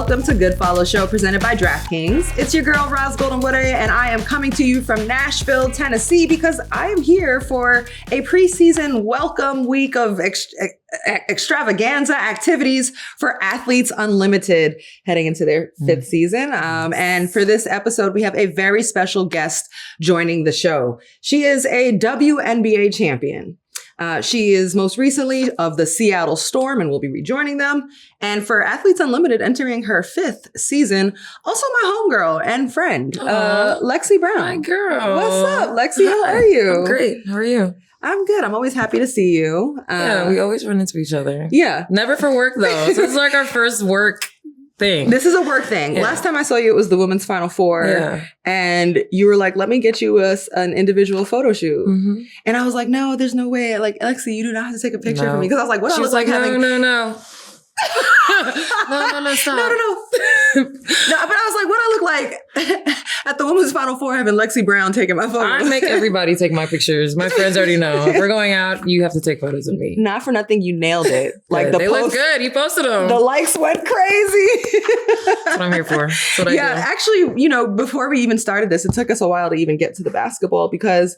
welcome to Good Follow Show presented by DraftKings. It's your girl, Ros Gold-Onwude, and I am coming to you from Nashville, Tennessee, because I am here for a preseason welcome week of extravaganza activities for Athletes Unlimited heading into their fifth season. And for this episode, we have a very special guest joining the show. She is a WNBA champion. She is most recently of the Seattle Storm and will be rejoining them. And for Athletes Unlimited, entering her fifth season, also my homegirl and friend, Lexie Brown. My girl. What's up, Lexie? How are you? I'm great. How are you? I'm good. I'm always happy to see you. Yeah, we always run into each other. Yeah. Never for work, though. So it's like our first work thing. This is a work thing. Yeah. Last time I saw you, it was the Women's Final Four. Yeah. And you were like, let me get you an individual photo shoot. Mm-hmm. And I was like, no, there's no way. Like, Lexie, you do not have to take a picture of me. Because I was like, what do I look like having... No. No, Stop. No, but I was like, what do I look like at the Women's Final Four having Lexie Brown taking my photos? I make everybody take my pictures. My friends already know. If we're going out, you have to take photos of me. Not for nothing, you nailed it. Like they look good. You posted them. The likes went crazy. That's what I'm here for. That's what I do. Actually, before we even started this, it took us a while to even get to the basketball because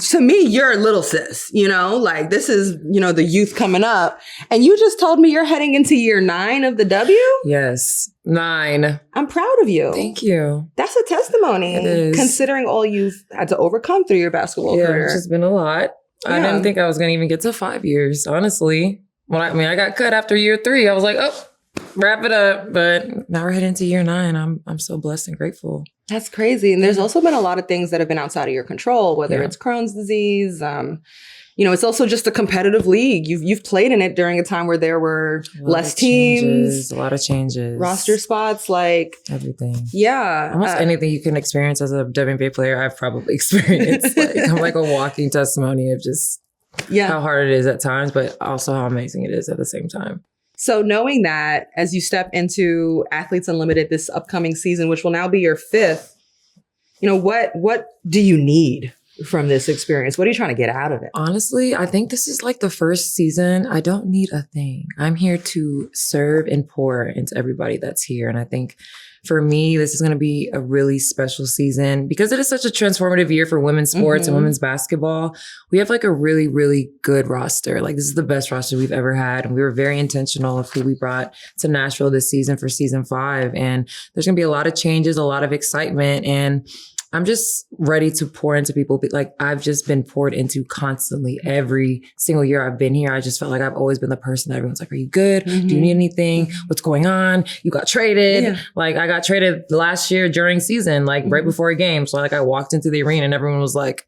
to me, you're a little sis, like this is, the youth coming up. And you just told me you're heading into year 9 of the W? Yes, 9. I'm proud of you. Thank you. That's a testimony. It is. Considering all you've had to overcome through your basketball career. It's just been a lot. Yeah. I didn't think I was going to even get to 5 years, honestly. I got cut after year 3. I was like, wrap it up. But now we're heading into year 9. I'm so blessed and grateful. That's crazy. And there's also been a lot of things that have been outside of your control, whether it's Crohn's disease. It's also just a competitive league. You've played in it during a time where there were less teams. A lot of changes. Roster spots, like... everything. Yeah. Almost anything you can experience as a WNBA player, I've probably experienced. I'm like a walking testimony of just how hard it is at times, but also how amazing it is at the same time. So knowing that as you step into Athletes Unlimited this upcoming season, which will now be your 5th, what do you need from this experience? What are you trying to get out of it? Honestly, I think this is like the first season. I don't need a thing. I'm here to serve and pour into everybody that's here. And I think for me, this is going to be a really special season because it is such a transformative year for women's sports and women's basketball. We have like a really, really good roster. Like this is the best roster we've ever had. And we were very intentional of who we brought to Nashville this season for season 5. And there's going to be a lot of changes, a lot of excitement. And I'm just ready to pour into people. Like I've just been poured into constantly every single year I've been here. I just felt like I've always been the person that everyone's like, are you good? Do you need anything? What's going on? You got traded. Yeah. Like I got traded last year during season, like right before a game. So like I walked into the arena and everyone was like,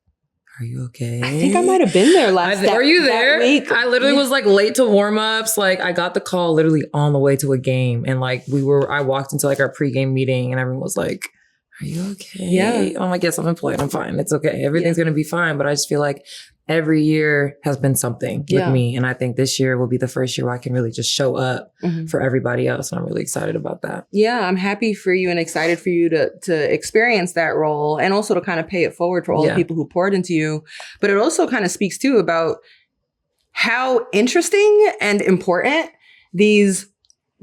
are you okay? I think I might have been there Were you there? Week. I literally was like late to warm-ups. Like I got the call literally on the way to a game. And like I walked into like our pregame meeting and everyone was like, are you okay? Yeah. Oh, I guess I'm employed. I'm fine. It's okay. Everything's going to be fine. But I just feel like every year has been something with me. And I think this year will be the first year where I can really just show up for everybody else. And I'm really excited about that. Yeah, I'm happy for you and excited for you to experience that role and also to kind of pay it forward for all the people who poured into you. But it also kind of speaks too about how interesting and important these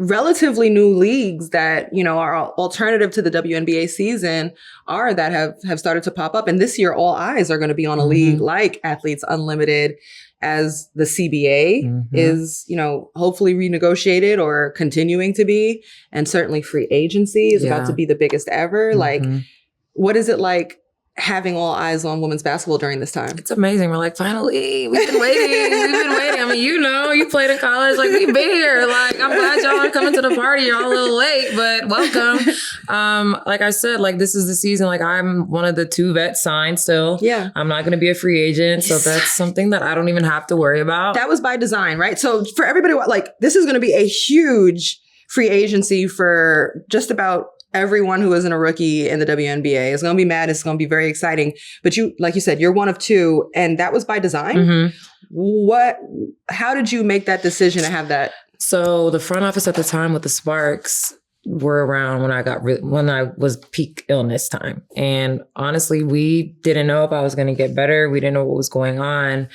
relatively new leagues that, are alternative to the WNBA season are that have started to pop up. And this year, all eyes are going to be on a league like Athletes Unlimited as the CBA is, hopefully renegotiated or continuing to be. And certainly free agency is about to be the biggest ever. Like, what is it like having all eyes on women's basketball during this time? It's amazing. We're like, finally, we've been waiting. I mean, you played in college. Like, we've been here. Like, I'm glad y'all are coming to the party. You're all a little late, but welcome. Like I said, like, this is the season. Like, I'm one of the 2 vets signed still. Yeah. I'm not going to be a free agent. So that's something that I don't even have to worry about. That was by design, right? So for everybody, like, this is going to be a huge free agency for just about everyone who isn't a rookie in the WNBA. It's going to be mad. It's going to be very exciting. But you, like you said, you're one of 2, and that was by design. How did you make that decision to have that? So the front office at the time with the Sparks were around when I was peak illness time. And honestly, we didn't know if I was going to get better. We didn't know what was going on.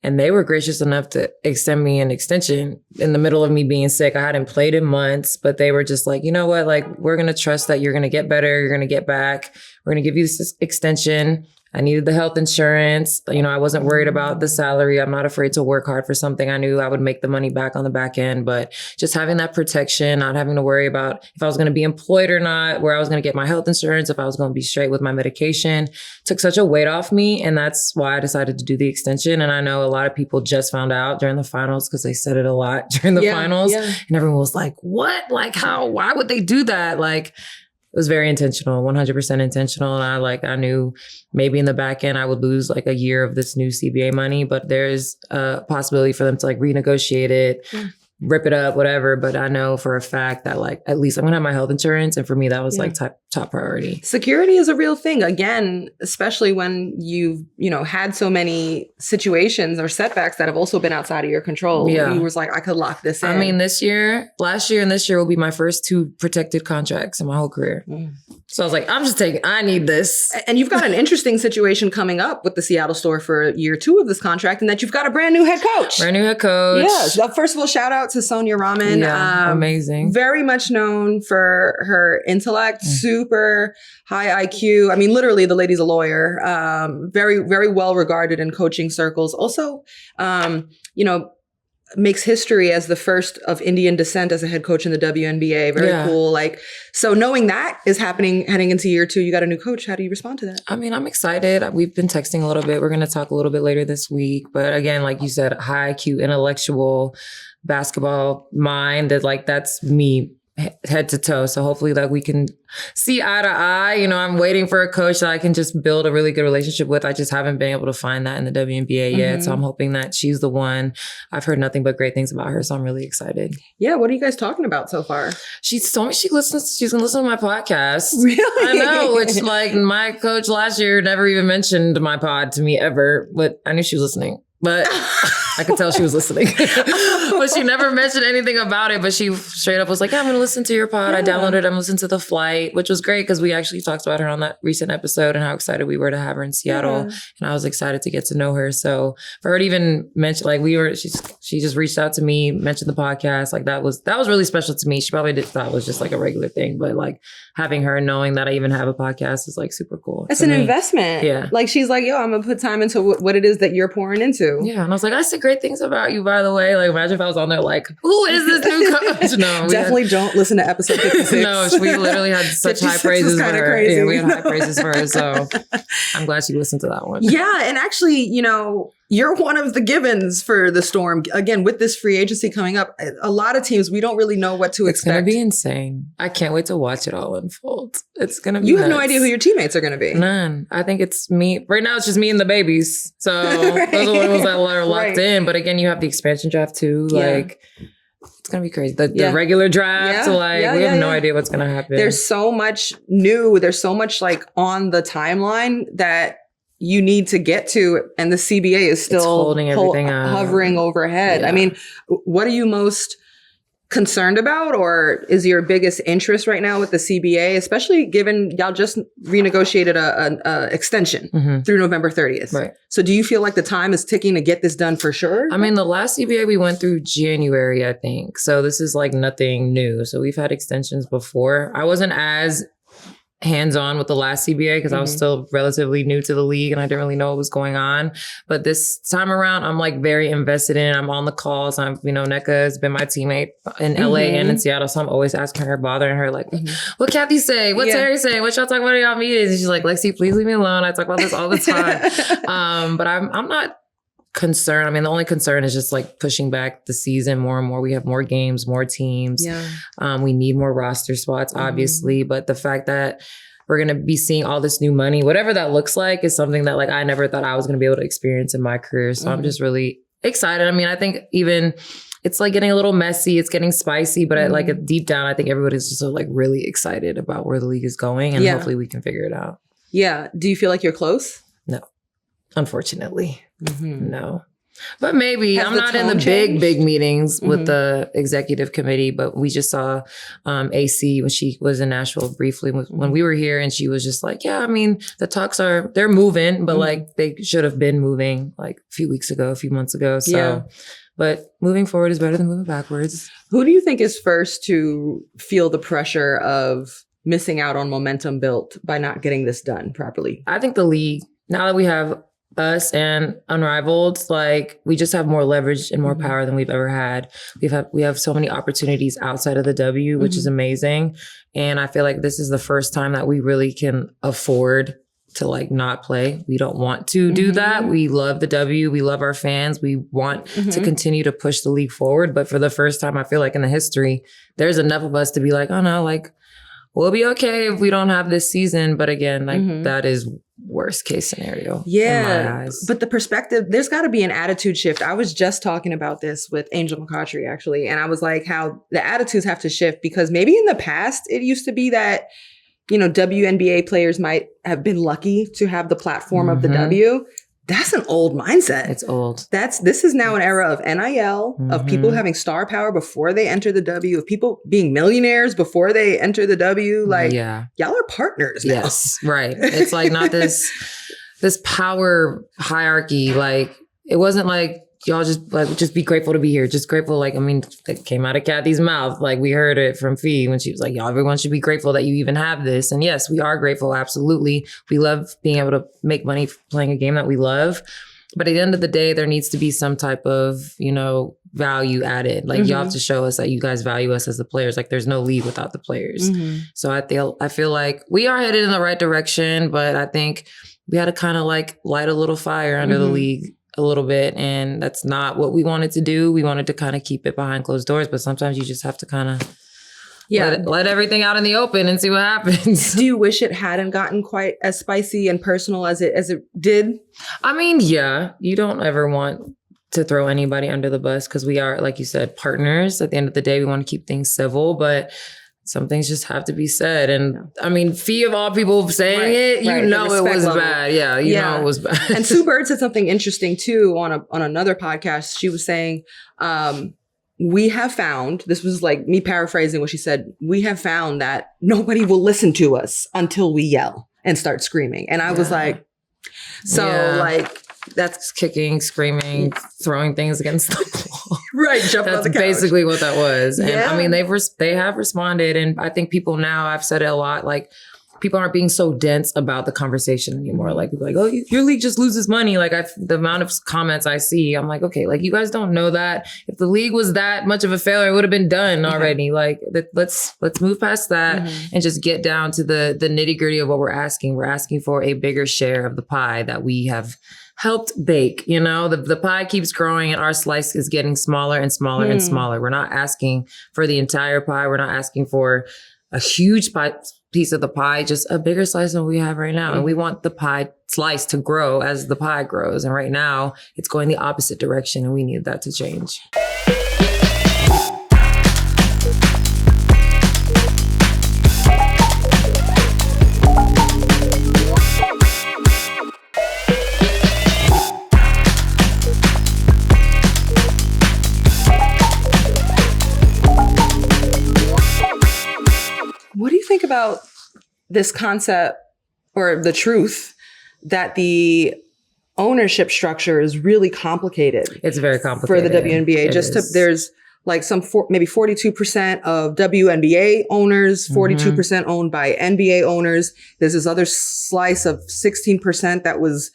And they were gracious enough to extend me an extension in the middle of me being sick. I hadn't played in months, but they were just like, you know what? Like, we're going to trust that you're going to get better. You're going to get back. We're going to give you this extension. I needed the health insurance. You know, I wasn't worried about the salary. I'm not afraid to work hard for something. I knew I would make the money back on the back end, but just having that protection, not having to worry about if I was going to be employed or not, where I was going to get my health insurance, if I was going to be straight with my medication, took such a weight off me. And that's why I decided to do the extension. And I know a lot of people just found out during the finals because they said it a lot during the finals. Yeah. And everyone was like, what? Like, how? Why would they do that? Like, it was very intentional, 100% intentional. And I knew maybe in the back end, I would lose like a year of this new CBA money, but there's a possibility for them to like renegotiate it, rip it up, whatever. But I know for a fact that like, at least I'm going to have my health insurance. And for me, that was like top priority. Security is a real thing. Again, especially when you've, had so many situations or setbacks that have also been outside of your control. Yeah. You was like, I could lock this in. I mean, last year and this year will be my first 2 protected contracts in my whole career. So I was like, I need this. And you've got an interesting situation coming up with the Seattle store for year 2 of this contract, and that you've got a brand new head coach. Yeah. First of all, shout out to Sonia Raman. Yeah, amazing. Very much known for her intellect, super high IQ. I mean, literally, the lady's a lawyer. Very, very well regarded in coaching circles. Also, makes history as the first of Indian descent as a head coach in the WNBA. Very cool. So knowing that is happening heading into year 2, you got a new coach. How do you respond to that? I mean, I'm excited. We've been texting a little bit. We're going to talk a little bit later this week. But again, like you said, high IQ, intellectual, basketball mind, that's me head to toe. So hopefully we can see eye to eye. I'm waiting for a coach that I can just build a really good relationship with. I just haven't been able to find that in the WNBA yet. So I'm hoping that she's the one. I've heard nothing but great things about her. So I'm really excited. Yeah. What are you guys talking about so far? She told me she's going to listen to my podcast. Really? I know, which my coach last year never even mentioned my pod to me ever, but I knew she was listening. But I could tell she was listening. But she never mentioned anything about it. But she straight up was like, I'm going to listen to your pod. I downloaded it. I'm listening to The Flight, which was great because we actually talked about her on that recent episode and how excited we were to have her in Seattle. And I was excited to get to know her. So for her to even mention, she just reached out to me, mentioned the podcast. That was really special to me. She probably thought it was just like a regular thing. But having her knowing that I even have a podcast is super cool. It's an investment. Yeah. She's like, yo, I'm going to put time into what it is that you're pouring into. Yeah. And I was like, I said great things about you, by the way. Imagine if I was on there who is this new coach? No. Definitely don't listen to episode 56. No, we literally had such high praises for her. Crazy. Yeah, we had high praises for her. So I'm glad she listened to that one. Yeah. And actually, you're one of the givens for the Storm. Again, with this free agency coming up, a lot of teams, we don't really know what to expect. It's going to be insane. I can't wait to watch it all unfold. It's going to be You have no idea who your teammates are going to be. None. I think it's me. Right now, it's just me and the babies. So those are the ones that are locked in. But again, you have the expansion draft too. It's going to be crazy. The regular draft, we have no idea what's going to happen. There's so much new. There's so much on the timeline that you need to get to, and the CBA is still holding everything hovering overhead. Yeah. I mean, what are you most concerned about, or is your biggest interest right now with the CBA, especially given y'all just renegotiated a extension through November 30th? Right. So do you feel like the time is ticking to get this done for sure? I mean, the last CBA we went through January, I think. So this is nothing new. So we've had extensions before. I wasn't as hands-on with the last CBA because I was still relatively new to the league and I didn't really know what was going on. But this time around, I'm very invested in it. I'm on the calls. Nneka has been my teammate in LA and in Seattle. So I'm always asking her, bothering her, what Kathy say? What Terry say? What y'all talk about in y'all meetings? And she's like, Lexie, please leave me alone. I talk about this all the time. But I'm not concerned. I mean, the only concern is just pushing back the season more and more. We have more games, more teams. Yeah. We need more roster spots, obviously. But the fact that we're going to be seeing all this new money, whatever that looks like, is something that I never thought I was going to be able to experience in my career. So I'm just really excited. I mean, I think even it's getting a little messy. It's getting spicy, but deep down, I think everybody's just really excited about where the league is going, and hopefully we can figure it out. Yeah. Do you feel like you're close? No, unfortunately. No. But maybe I'm not in the big meetings with the executive committee, but we just saw AC when she was in Nashville briefly when we were here, and she was just like, yeah, I mean, the talks they're moving, but like they should have been moving like a few months ago. So, but moving forward is better than moving backwards. Who do you think is first to feel the pressure of missing out on momentum built by not getting this done properly? I think the league, now that we have us and Unrivaled, like we just have more leverage and more power than we've ever had. We have so many opportunities outside of the W, which is amazing. And I feel like this is the first time that we really can afford to like not play. We don't want to do that. We love the W. We love our fans. We want to continue to push the league forward. But for the first time, I feel like in the history, there's enough of us to be like, oh no, like we'll be okay if we don't have this season. But again, like that is worst case scenario. Yeah. In my eyes. But the perspective, there's got to be an attitude shift. I was just talking about this with Angel McCautry, actually. And I was like, how the attitudes have to shift, because maybe in the past, it used to be that, you know, WNBA players might have been lucky to have the platform of the W. That's an old mindset. It's old. This is now an era of NIL, of people having star power before they enter the W, of people being millionaires before they enter the W. Like, y'all are partners now. Yes, right. It's like not this power hierarchy. Like, it wasn't like y'all just be grateful to be here. Just grateful. Like, I mean, it came out of Kathy's mouth. Like, we heard it from Fee when she was like, y'all, everyone should be grateful that you even have this. And yes, we are grateful. Absolutely. We love being able to make money playing a game that we love. But at the end of the day, there needs to be some type of, you know, value added. Like, y'all have to show us that you guys value us as the players. Like, there's no league without the players. So I feel like we are headed in the right direction, but I think we had to kind of like light a little fire under the league a little bit, and that's not what we wanted to do. We wanted to kind of keep it behind closed doors, but sometimes you just have to kind of let everything out in the open and see what happens. Do you wish it hadn't gotten quite as spicy and personal as it did? I mean, yeah, you don't ever want to throw anybody under the bus, because we are, like you said, partners. At the end of the day, we want to keep things civil, but some things just have to be said. And I mean, Fee of all people saying it, you know it was bad. Yeah, you know it was bad. And Sue Bird said something interesting too on another podcast. She was saying, we have found, this was like me paraphrasing what she said, we have found that nobody will listen to us until we yell and start screaming. And I was like, like, that's kicking, screaming, throwing things against the wall. Right, jumping on the couch. That's basically what that was. And I mean, they have responded. And I think people now, I've said it a lot, like, people aren't being so dense about the conversation anymore. Like, people are like, oh, your league just loses money. Like, the amount of comments I see, I'm like, okay, like, you guys don't know that. If the league was that much of a failure, it would have been done already. Like, let's move past that and just get down to the nitty gritty of what we're asking. We're asking for a bigger share of the pie that we have helped bake. You know, the pie keeps growing and our slice is getting smaller and smaller and smaller. We're not asking for the entire pie. We're not asking for a huge piece of the pie, just a bigger slice than we have right now. And we want the pie slice to grow as the pie grows. And right now it's going the opposite direction, and we need that to change. What do you think about this concept, or the truth that the ownership structure is really complicated? It's very complicated for the WNBA. There's like maybe 42% of WNBA owners, 42% owned by NBA owners. There's this other slice of 16% that was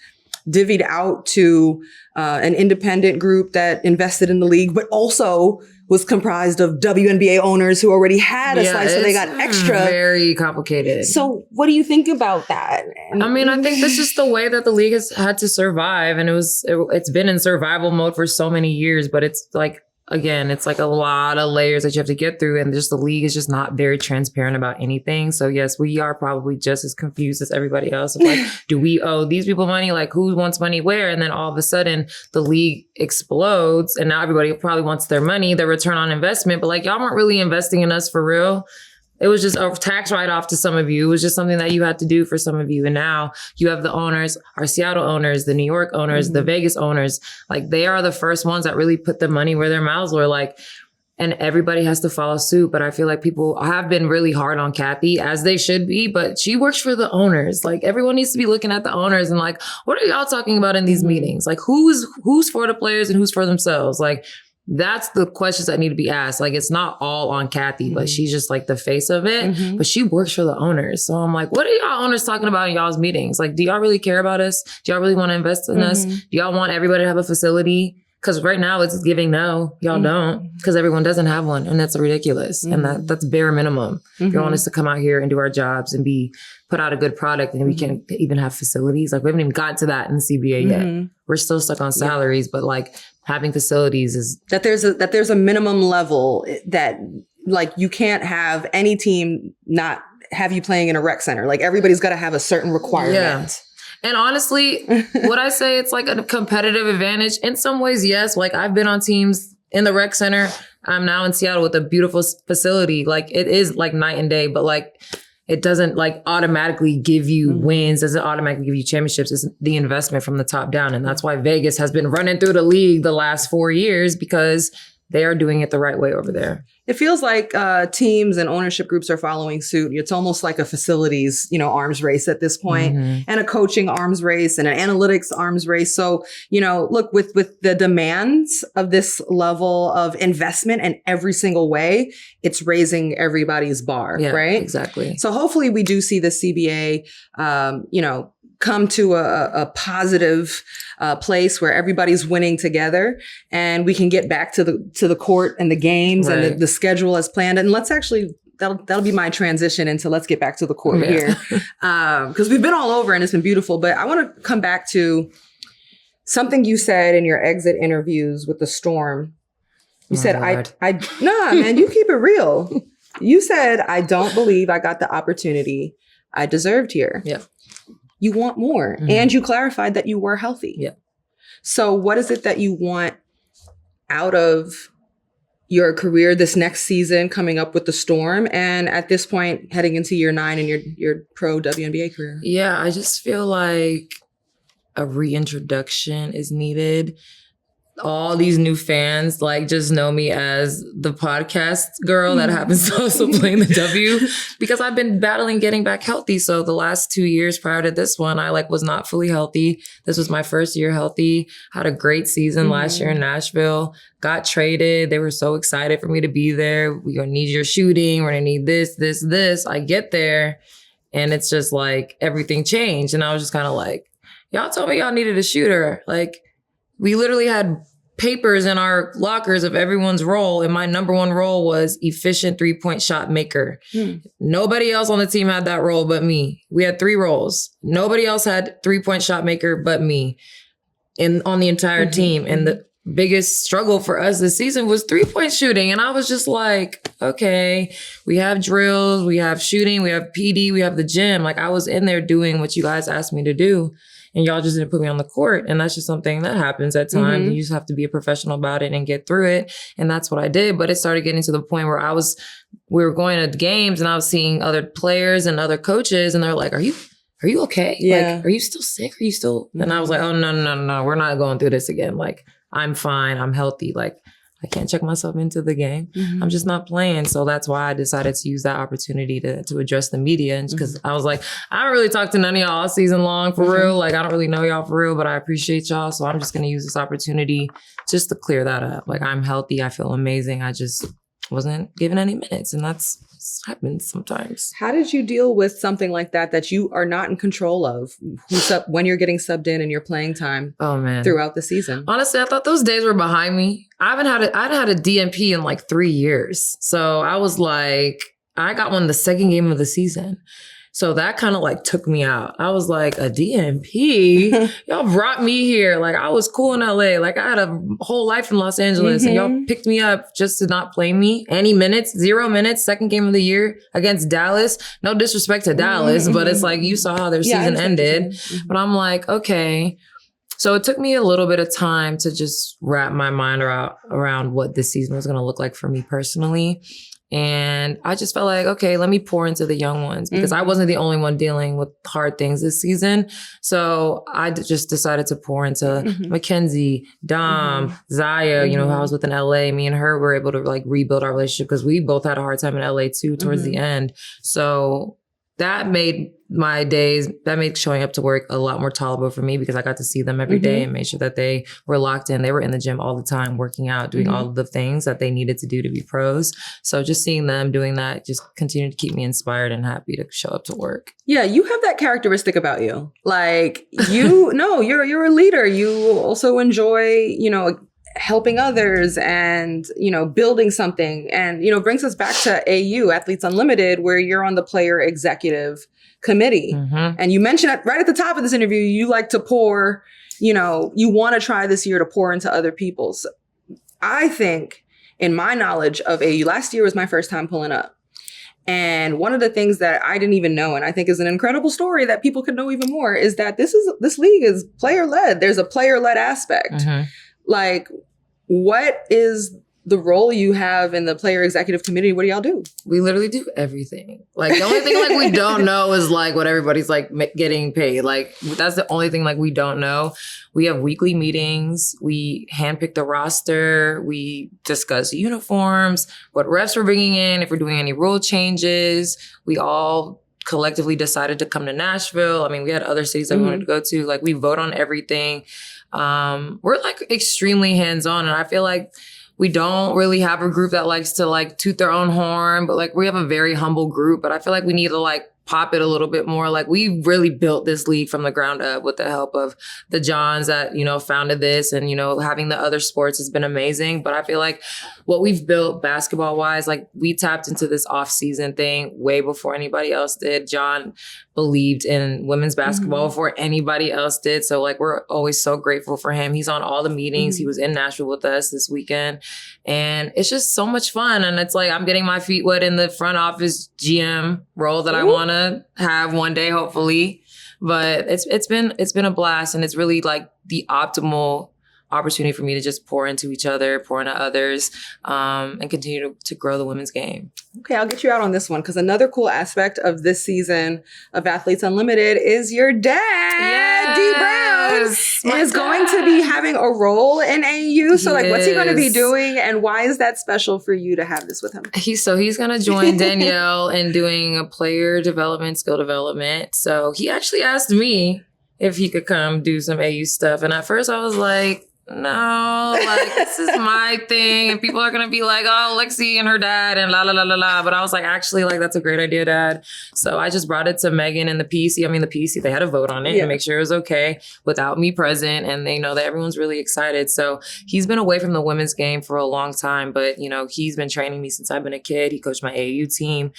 divvied out to an independent group that invested in the league, but also was comprised of WNBA owners who already had a slice, so they got extra. Very complicated. So what do you think about that? I mean, I think that's just the way that the league has had to survive. And it's been in survival mode for so many years, but it's like, again, it's like a lot of layers that you have to get through, and just the league is just not very transparent about anything. So yes, we are probably just as confused as everybody else. Of like, do we owe these people money? Like, who wants money where? And then all of a sudden the league explodes, and now everybody probably wants their money, their return on investment. But like, y'all weren't really investing in us for real. It was just a tax write-off to some of you. It was just something that you had to do for some of you. And now you have the owners, our Seattle owners, the New York owners, the Vegas owners. Like, they are the first ones that really put the money where their mouths were. Like, and everybody has to follow suit. But I feel like people have been really hard on Kathy, as they should be. But she works for the owners. Like, everyone needs to be looking at the owners and like, what are y'all talking about in these meetings? Like, who's for the players and who's for themselves? Like, that's the questions that need to be asked. Like, it's not all on Kathy, but she's just like the face of it. But she works for the owners. So I'm like, what are y'all owners talking about in y'all's meetings? Like, do y'all really care about us? Do y'all really want to invest in us? Do y'all want everybody to have a facility? Because right now it's giving no. Y'all don't. Because everyone doesn't have one. And that's ridiculous. And that's bare minimum. If you want us to come out here and do our jobs and put out a good product, and we can even have facilities. Like, we haven't even gotten to that in the CBA yet. We're still stuck on salaries, but like, having facilities is that there's a minimum level that, like, you can't have any team not have you playing in a rec center. Like, everybody's got to have a certain requirement. Yeah. And honestly, would I say it's like a competitive advantage? In some ways, yes. Like, I've been on teams in the rec center. I'm now in Seattle with a beautiful facility. Like, it is like night and day, but like, it doesn't like automatically give you wins. Doesn't automatically give you championships. It's the investment from the top down. And that's why Vegas has been running through the league the last 4 years, because they are doing it the right way over there. It feels like teams and ownership groups are following suit. It's almost like a facilities, arms race at this point, and a coaching arms race and an analytics arms race. So, look, with the demands of this level of investment in every single way, it's raising everybody's bar, right? Exactly. So hopefully we do see the CBA, come to a positive place where everybody's winning together, and we can get back to the court and the games and the schedule as planned. And let's actually, that'll be my transition into let's get back to the court here, because we've been all over and it's been beautiful. But I want to come back to something you said in your exit interviews with the Storm. You said, nah, man, you keep it real. You said, I don't believe I got the opportunity I deserved here. Yeah. You want more. And you clarified that you were healthy. Yeah. So what is it that you want out of your career this next season coming up with the Storm, and at this point heading into year 9 in your pro WNBA career? Yeah, I just feel like a reintroduction is needed. All these new fans just know me as the podcast girl that happens to also play in the W, because I've been battling getting back healthy. So the last 2 years prior to this one, I was not fully healthy. This was my first year healthy. Had a great season last year in Nashville. Got traded. They were so excited for me to be there. We're going to need your shooting. We're going to need this. I get there, and it's just everything changed. And I was just kind of y'all told me y'all needed a shooter. We literally had papers in our lockers of everyone's role, and my number one role was efficient 3-point shot maker. Nobody else on the team had that role but me. We had 3 roles. Nobody else had 3-point shot maker but me on the entire team. And the biggest struggle for us this season was 3-point shooting. And I was just okay, we have drills, we have shooting, we have PD, we have the gym. I was in there doing what you guys asked me to do, and y'all just didn't put me on the court. And that's just something that happens at times. You just have to be a professional about it and get through it. And that's what I did. But it started getting to the point where we were going to games, and I was seeing other players and other coaches, and they're like, are you okay? Yeah. Are you still sick? Are you still? And I was like, oh, no. We're not going through this again. I'm fine. I'm healthy. I can't check myself into the game. I'm just not playing. So that's why I decided to use that opportunity to address the media. And because I was I don't really talk to none of y'all all season long for real. I don't really know y'all for real, but I appreciate y'all. So I'm just going to use this opportunity just to clear that up. I'm healthy. I feel amazing. I just wasn't given any minutes. And that's happens sometimes. How did you deal with something like that you are not in control of? When you're getting subbed in and you're playing time throughout the season? Honestly, I thought those days were behind me. I hadn't had a DNP in 3 years. So I was I got one the second game of the season. So that kind of took me out. I was a DNP? Y'all brought me here. I was cool in LA. I had a whole life in Los Angeles, and y'all picked me up just to not play me any minutes, 0 minutes, second game of the year against Dallas. No disrespect to Dallas, but it's you saw how their season ended. But I'm okay. So it took me a little bit of time to just wrap my mind around what this season was going to look like for me personally. And I just felt like, okay, let me pour into the young ones because I wasn't the only one dealing with hard things this season. So I just decided to pour into Mackenzie, Dom, Zaya, you know, who I was with in LA. Me and her were able to like rebuild our relationship because we both had a hard time in LA too towards the end. So that made my days, that made showing up to work a lot more tolerable for me because I got to see them every day and made sure that they were locked in. They were in the gym all the time, working out, doing all of the things that they needed to do to be pros. So just seeing them doing that just continued to keep me inspired and happy to show up to work. Yeah, you have that characteristic about you. Like you, no, you're a leader. You also enjoy, you know, helping others and, you know, building something. And, you know, brings us back to AU, Athletes Unlimited, where you're on the player executive committee. And you mentioned right at the top of this interview, you like to pour, you know, you want to try this year to pour into other people's. I think in my knowledge of AU, last year was my first time pulling up. And one of the things that I didn't even know, and I think is an incredible story that people could know even more, is that this league is player led. There's a player led aspect. Like, what is the role you have in the player executive committee? What do y'all do? We literally do everything. Like the only thing like we don't know is like what everybody's like getting paid. Like that's the only thing like we don't know. We have weekly meetings. We handpick the roster. We discuss uniforms, what refs we're bringing in, if we're doing any rule changes. We all collectively decided to come to Nashville. I mean, we had other cities that we wanted to go to. Like we vote on everything. We're like extremely hands-on, and I feel like we don't really have a group that likes to like toot their own horn, but like we have a very humble group, but I feel like we need to like pop it a little bit more. Like we really built this league from the ground up with the help of the Johns that, you know, founded this, and, you know, having the other sports has been amazing. But I feel like what we've built basketball wise, like we tapped into this off season thing way before anybody else did. John believed in women's basketball before anybody else did. So like, we're always so grateful for him. He's on all the meetings. He was in Nashville with us this weekend, and it's just so much fun. And it's like, I'm getting my feet wet in the front office GM role that I want to have one day, hopefully. But it's been a blast, and it's really like the optimal opportunity for me to just pour into each other, pour into others, and continue to grow the women's game. Okay, I'll get you out on this one, because another cool aspect of this season of Athletes Unlimited is your dad, Dee Brown, is going to be having a role in AU. So like, what's he going to be doing, and why is that special for you to have this with him? He's going to join Danielle in doing a player development, skill development. So he actually asked me if he could come do some AU stuff. And at first I was like, no, like this is my thing, and people are gonna be like, oh, Lexie and her dad and la la la la la. But I was like, actually, like that's a great idea, Dad. So I just brought it to Megan and the PC. I mean, the PC, they had to vote on it and make sure it was okay without me present, and they know that everyone's really excited. So he's been away from the women's game for a long time, but you know, he's been training me since I've been a kid. He coached my AU team.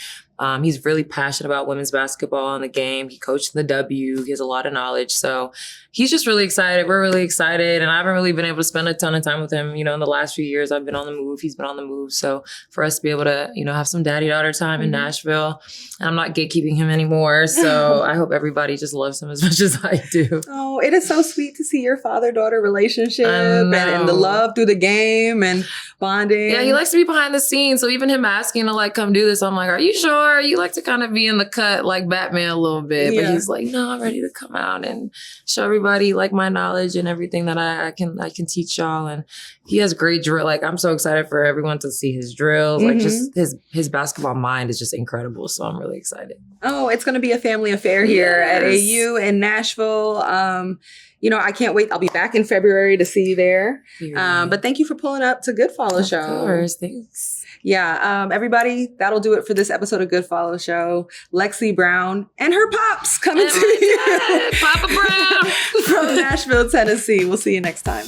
He's really passionate about women's basketball and the game. He coached the W. He has a lot of knowledge. So he's just really excited. We're really excited. And I haven't really been able to spend a ton of time with him. You know, in the last few years, I've been on the move. He's been on the move. So for us to be able to, you know, have some daddy-daughter time in Nashville, and I'm not gatekeeping him anymore. So I hope everybody just loves him as much as I do. Oh, it is so sweet to see your father-daughter relationship and the love through the game and bonding. Yeah, he likes to be behind the scenes. So even him asking to like come do this, I'm like, are you sure? You like to kind of be in the cut like Batman a little bit. But he's like, no, I'm ready to come out and show everybody like my knowledge and everything that I can teach y'all. And he has great drill. Like, I'm so excited for everyone to see his drills. Like, just his basketball mind is just incredible. So I'm really excited. Oh, it's going to be a family affair here at AU in Nashville. You know, I can't wait. I'll be back in February to see you there. But thank you for pulling up to Good Follow Show. Of course, thanks. Yeah, everybody, that'll do it for this episode of Good Follow Show. Lexie Brown and her pops coming to you. Papa Brown. From Nashville, Tennessee. We'll see you next time.